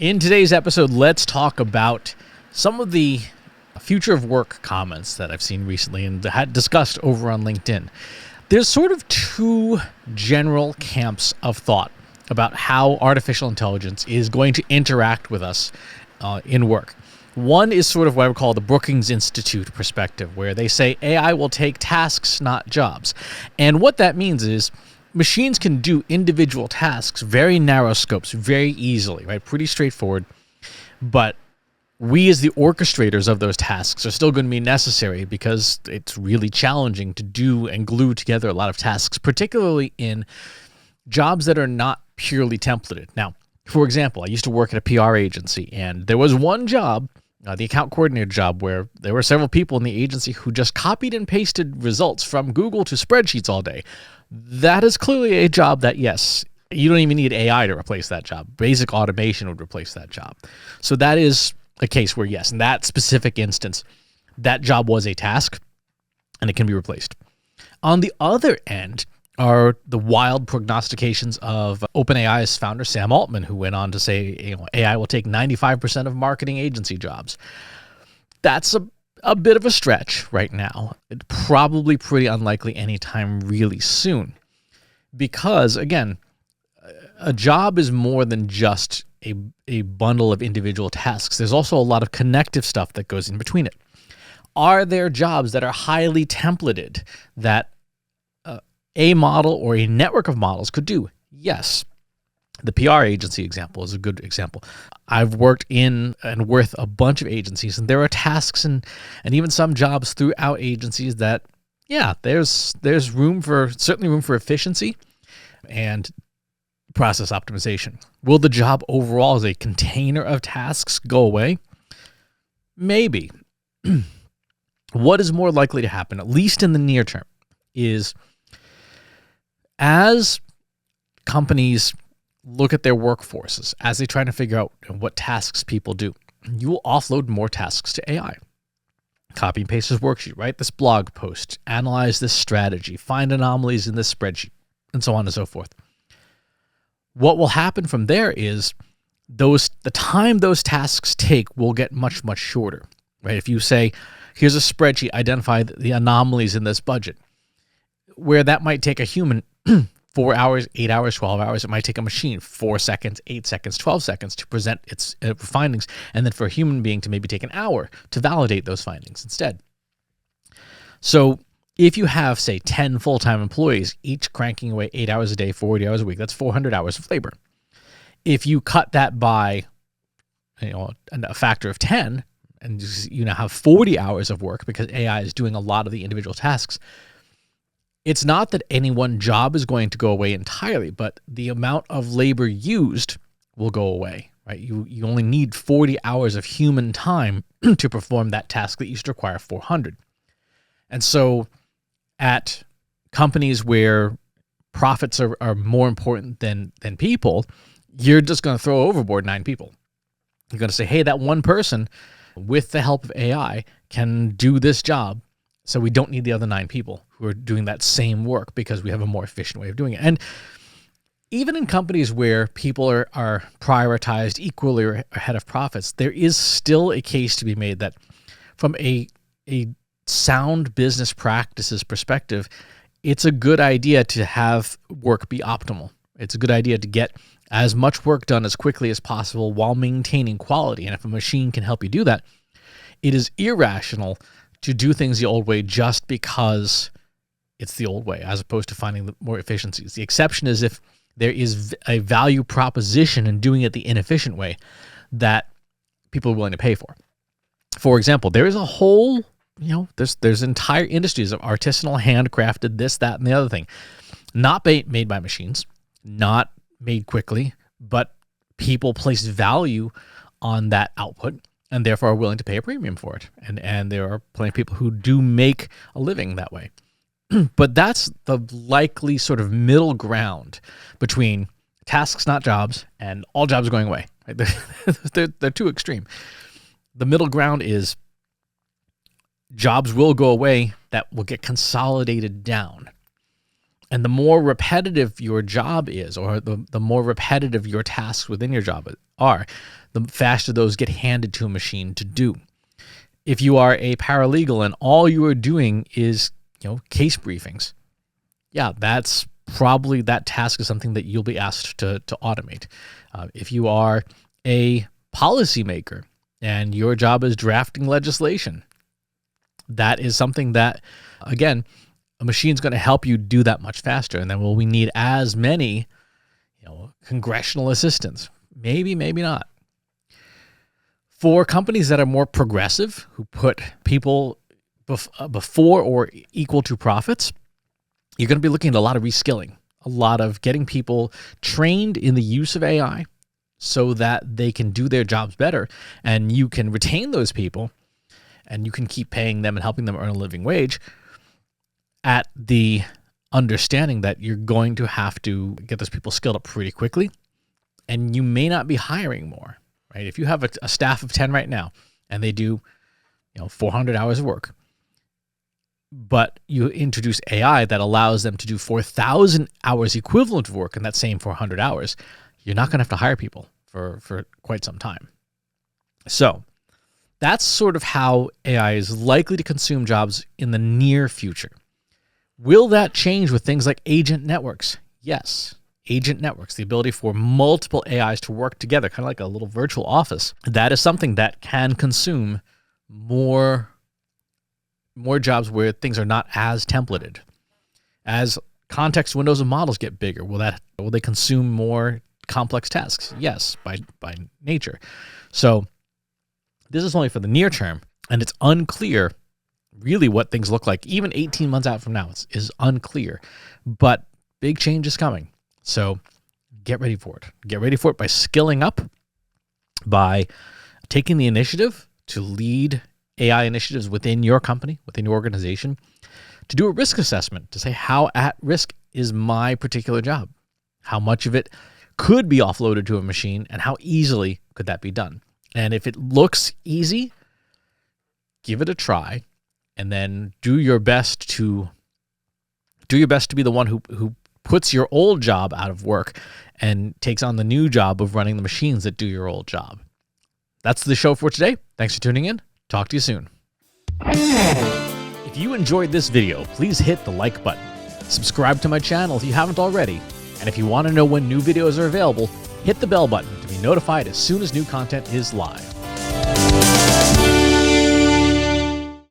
In today's episode, let's talk about some of the future of work comments that I've seen recently and had discussed over on LinkedIn. There's sort of two general camps of thought about how artificial intelligence is going to interact with us in work. One is sort of what I would call the Brookings Institute perspective, where they say AI will take tasks, not jobs. And what that means is machines can do individual tasks, very narrow scopes, very easily, right? Pretty straightforward. But we as the orchestrators of those tasks are still going to be necessary because it's really challenging to do and glue together a lot of tasks, particularly in jobs that are not purely templated. Now, for example, I used to work at a PR agency, and there was one job, the account coordinator job, where there were several people in the agency who just copied and pasted results from Google to spreadsheets all day. That is clearly a job that, yes, you don't even need AI to replace that job. Basic automation would replace that job. So that is a case where, yes, in that specific instance, that job was a task and it can be replaced. On the other end are the wild prognostications of OpenAI's founder, Sam Altman, who went on to say, AI will take 95% of marketing agency jobs. That's a bit of a stretch right now. It's probably pretty unlikely anytime really soon. Because, again, a job is more than just a bundle of individual tasks. There's also a lot of connective stuff that goes in between it. Are there jobs that are highly templated that a model or a network of models could do? Yes. The PR agency example is a good example. I've worked in and with a bunch of agencies, and there are tasks and even some jobs throughout agencies that, yeah, there's certainly room for efficiency and process optimization. Will the job overall as a container of tasks go away? Maybe. What is more likely to happen, at least in the near term, is as companies look at their workforces, as they try to figure out what tasks people do, you will offload more tasks to AI. Copy and paste this worksheet, write this blog post, analyze this strategy, find anomalies in this spreadsheet, and so on and so forth. What will happen from there is the time those tasks take will get much, much shorter, right? If you say, here's a spreadsheet, identify the anomalies in this budget, where that might take a human 4 hours, 8 hours, 12 hours. It might take a machine 4 seconds, 8 seconds, 12 seconds to present its findings, and then for a human being to maybe take an hour to validate those findings instead. So if you have, say, 10 full-time employees, each cranking away 8 hours a day, 40 hours a week, that's 400 hours of labor. If you cut that by a factor of 10, and you now have 40 hours of work because AI is doing a lot of the individual tasks, it's not that any one job is going to go away entirely, but the amount of labor used will go away, right? You only need 40 hours of human time to perform that task that used to require 400. And so at companies where profits are more important than people, you're just going to throw overboard 9 people. You're going to say, hey, that one person with the help of AI can do this job, so we don't need the other 9 people who are doing that same work because we have a more efficient way of doing it. And even in companies where people are prioritized equally or ahead of profits, there is still a case to be made that from a sound business practices perspective, it's a good idea to have work be optimal. It's a good idea to get as much work done as quickly as possible while maintaining quality. And if a machine can help you do that, it is irrational to do things the old way just because it's the old way, as opposed to finding more efficiencies. The exception is if there is a value proposition in doing it the inefficient way that people are willing to pay for. For example, there is a whole, there's entire industries of artisanal, handcrafted, this, that, and the other thing. Not made by machines, not made quickly, but people place value on that output and therefore are willing to pay a premium for it. And there are plenty of people who do make a living that way. But that's the likely sort of middle ground between tasks, not jobs, and all jobs going away. Right? They're too extreme. The middle ground is jobs will go away that will get consolidated down. And the more repetitive your job is, or the more repetitive your tasks within your job are, the faster those get handed to a machine to do. If you are a paralegal and all you are doing is, case briefings, yeah, that's probably, that task is something that you'll be asked to automate. If you are a policymaker and your job is drafting legislation, that is something that, again, a machine's going to help you do that much faster. And then will we need as many, congressional assistants? Maybe, maybe not. For companies that are more progressive, who put people before or equal to profits, you're going to be looking at a lot of reskilling, a lot of getting people trained in the use of AI so that they can do their jobs better, and you can retain those people and you can keep paying them and helping them earn a living wage at the understanding that you're going to have to get those people skilled up pretty quickly, and you may not be hiring more, right? If you have a staff of 10 right now and they do 400 hours of work, but you introduce AI that allows them to do 4,000 hours equivalent of work in that same 400 hours, you're not going to have to hire people for quite some time. So that's sort of how AI is likely to consume jobs in the near future. Will that change with things like agent networks? Yes. Agent networks, the ability for multiple AIs to work together, kind of like a little virtual office. That is something that can consume more jobs where things are not as templated. As context windows of models get bigger, will they consume more complex tasks? Yes, by nature. So this is only for the near term, and it's unclear really what things look like. Even 18 months out from now is unclear, but big change is coming. So get ready for it. Get ready for it by skilling up, by taking the initiative to lead AI initiatives within your company, within your organization, to do a risk assessment, to say how at risk is my particular job? How much of it could be offloaded to a machine, and how easily could that be done? And if it looks easy, give it a try, and then do your best to be the one who puts your old job out of work and takes on the new job of running the machines that do your old job. That's the show for today. Thanks for tuning in. Talk to you soon. If you enjoyed this video, please hit the like button. Subscribe to my channel if you haven't already. And if you want to know when new videos are available, hit the bell button to be notified as soon as new content is live.